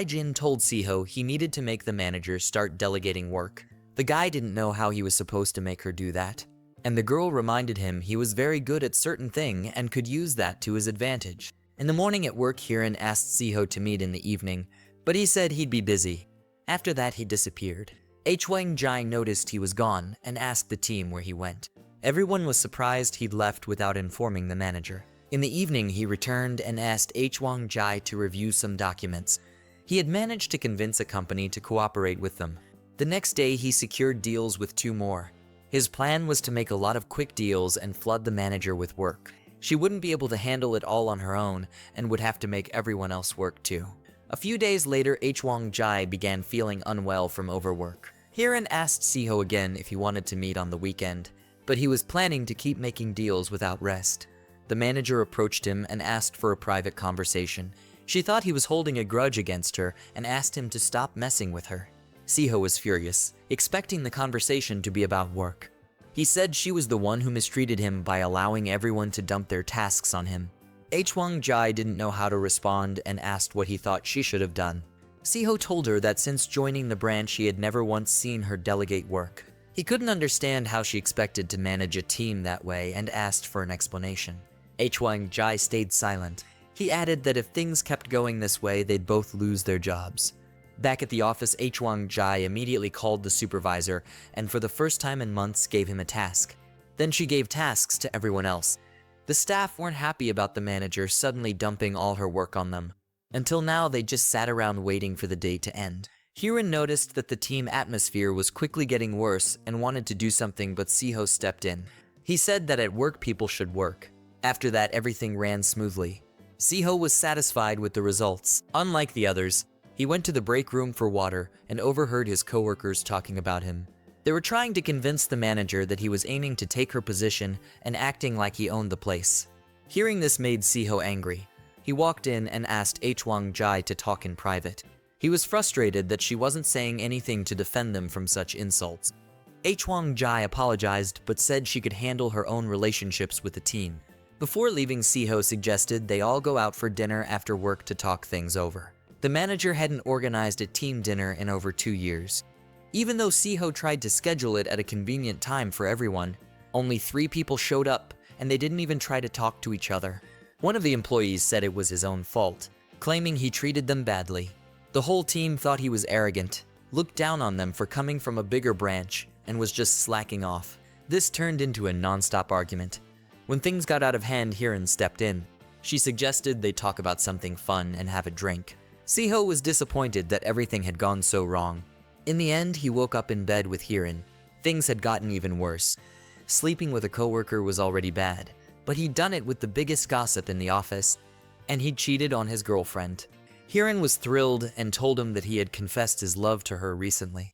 Jin told Siho he needed to make the manager start delegating work. The guy didn't know how he was supposed to make her do that. And the girl reminded him he was very good at certain thing and could use that to his advantage. In the morning at work, Hiran asked Siho to meet in the evening, but he said he'd be busy. After that, he disappeared. Hwang Jai noticed he was gone and asked the team where he went. Everyone was surprised he'd left without informing the manager. In the evening, he returned and asked Hwang Jai to review some documents. He had managed to convince a company to cooperate with them. The next day, he secured deals with 2 more. His plan was to make a lot of quick deals and flood the manager with work. She wouldn't be able to handle it all on her own and would have to make everyone else work too. A few days later, Hwang Jai began feeling unwell from overwork. Hiran asked Siho again if he wanted to meet on the weekend, but he was planning to keep making deals without rest. The manager approached him and asked for a private conversation. She thought he was holding a grudge against her and asked him to stop messing with her. Siho was furious, expecting the conversation to be about work. He said she was the one who mistreated him by allowing everyone to dump their tasks on him. Hwang Jai didn't know how to respond and asked what he thought she should have done. Siho told her that since joining the branch he had never once seen her delegate work. He couldn't understand how she expected to manage a team that way and asked for an explanation. Hwang Jai stayed silent. He added that if things kept going this way, they'd both lose their jobs. Back at the office, Hwang Jai immediately called the supervisor and for the first time in months gave him a task. Then she gave tasks to everyone else. The staff weren't happy about the manager suddenly dumping all her work on them. Until now, they just sat around waiting for the day to end. Hiran noticed that the team atmosphere was quickly getting worse and wanted to do something, but Siho stepped in. He said that at work people should work. After that, everything ran smoothly. Siho was satisfied with the results. Unlike the others, he went to the break room for water and overheard his coworkers talking about him. They were trying to convince the manager that he was aiming to take her position and acting like he owned the place. Hearing this made Siho angry. He walked in and asked Hwang Jai to talk in private. He was frustrated that she wasn't saying anything to defend them from such insults. Hwang Jai apologized but said she could handle her own relationships with the team. Before leaving, Siho suggested they all go out for dinner after work to talk things over. The manager hadn't organized a team dinner in over 2 years. Even though Siho tried to schedule it at a convenient time for everyone, only 3 people showed up and they didn't even try to talk to each other. One of the employees said it was his own fault, claiming he treated them badly. The whole team thought he was arrogant, looked down on them for coming from a bigger branch, and was just slacking off. This turned into a non-stop argument. When things got out of hand, Hiran stepped in. She suggested they talk about something fun and have a drink. Siho was disappointed that everything had gone so wrong. In the end, he woke up in bed with Hiran. Things had gotten even worse. Sleeping with a coworker was already bad, but he'd done it with the biggest gossip in the office, and he'd cheated on his girlfriend. Hiran was thrilled and told him that he had confessed his love to her recently.